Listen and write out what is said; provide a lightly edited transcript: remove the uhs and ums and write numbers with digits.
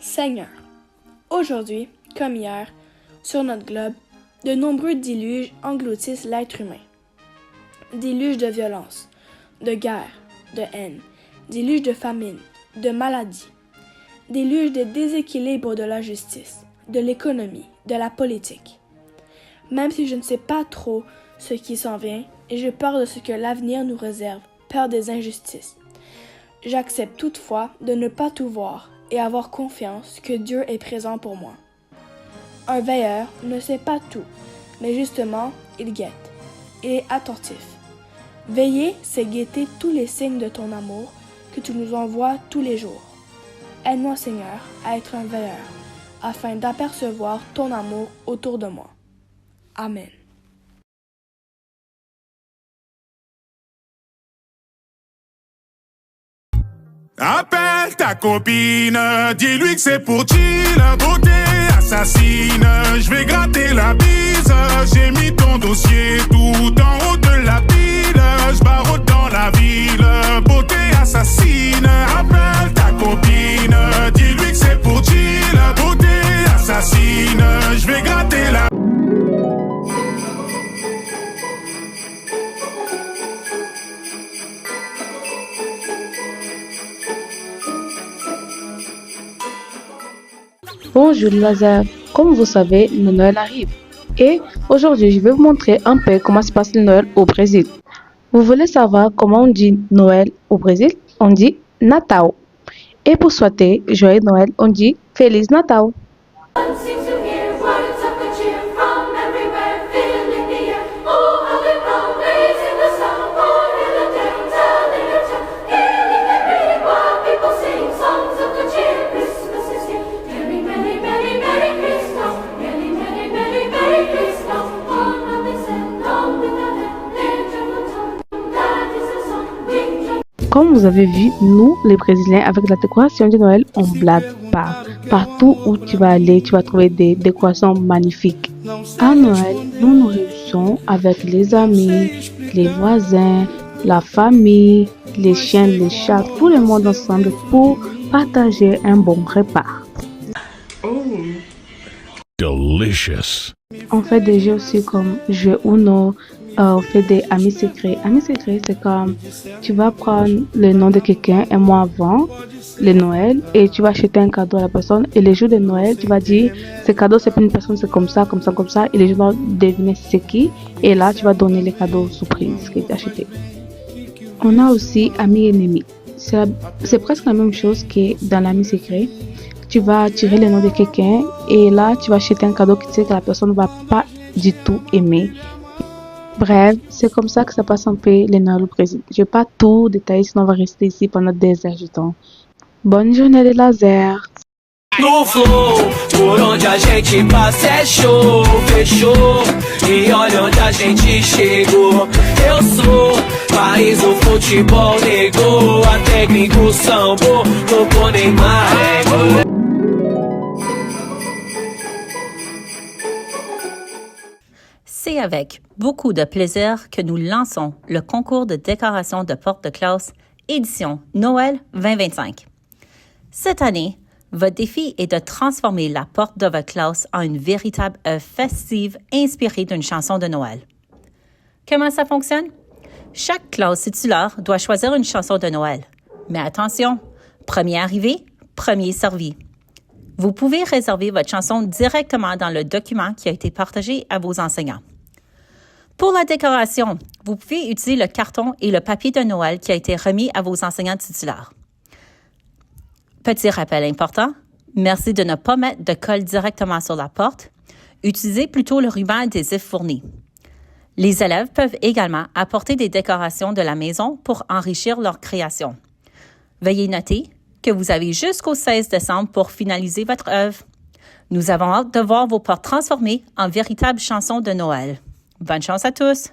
Seigneur, aujourd'hui, comme hier, sur notre globe, de nombreux déluges engloutissent l'être humain. Déluges de violence, de guerre, de haine, déluges de famine, de maladie, déluges de déséquilibre de la justice, de l'économie, de la politique. Même si je ne sais pas trop ce qui s'en vient et j'ai peur de ce que l'avenir nous réserve, peur des injustices, j'accepte toutefois de ne pas tout voir et avoir confiance que Dieu est présent pour moi. Un veilleur ne sait pas tout, mais justement, il guette. Il est attentif. Veiller, c'est guetter tous les signes de ton amour que tu nous envoies tous les jours. Aide-moi, Seigneur, à être un veilleur, afin d'apercevoir ton amour autour de moi. Amen. Appelle ta copine, dis-lui que c'est pour chill, beauté assassine. Je vais gratter la bise, j'ai mis ton dossier tout en haut de la pile. Je barre dans la ville, beauté assassine. Appelle ta copine, dis-lui que c'est pour chill, beauté assassine. Je vais gratter la... Bonjour Lazare, comme vous savez, le Noël arrive. Et aujourd'hui, je vais vous montrer un peu comment se passe le Noël au Brésil. Vous voulez savoir comment on dit Noël au Brésil? On dit Natal. Et pour souhaiter Joyeux Noël, on dit Feliz Natal. Comme vous avez vu, nous, les Brésiliens, avec la décoration de Noël, on blague pas. Partout où tu vas aller, tu vas trouver des décorations magnifiques. À Noël, nous nous réunissons avec les amis, les voisins, la famille, les chiens, les chats, tout le monde ensemble pour partager un bon repas. Delicious. On fait des jeux aussi comme jeu Uno, on fait des amis secrets. Amis secrets, c'est comme tu vas prendre le nom de quelqu'un un mois avant le Noël et tu vas acheter un cadeau à la personne. Et le jour de Noël, tu vas dire ce cadeau c'est pour une personne, c'est comme ça, comme ça, comme ça. Et les gens vont deviner c'est qui. Et là, tu vas donner les cadeaux surprises que tu as acheté. On a aussi amis ennemis. C'est presque la même chose que dans l'ami secret. Tu vas tirer le nom de quelqu'un et là, tu vas acheter un cadeau que tu sais que la personne ne va pas du tout aimer. Bref, c'est comme ça que ça passe un peu les Noël au Brésil. Je ne vais pas tout détailler, sinon on va rester ici pendant des heures de temps. Bonne journée les lasers! No flow, por onde a gente passa é show, fechou. E olha onde a gente chegou. Eu sou país do futebol, negou. A técnico sambo, tocou Neymar, ego. C'est avec beaucoup de plaisir que nous lançons le concours de décoration de porte de classe édition Noël 2025. Cette année, votre défi est de transformer la porte de votre classe en une véritable œuvre festive inspirée d'une chanson de Noël. Comment ça fonctionne? Chaque classe titulaire doit choisir une chanson de Noël. Mais attention, premier arrivé, premier servi. Vous pouvez réserver votre chanson directement dans le document qui a été partagé à vos enseignants. Pour la décoration, vous pouvez utiliser le carton et le papier de Noël qui a été remis à vos enseignants titulaires. Petit rappel important, merci de ne pas mettre de colle directement sur la porte. Utilisez plutôt le ruban adhésif fourni. Les élèves peuvent également apporter des décorations de la maison pour enrichir leur création. Veuillez noter que vous avez jusqu'au 16 décembre pour finaliser votre œuvre. Nous avons hâte de voir vos portes transformées en véritables chansons de Noël. Bonne chance à tous!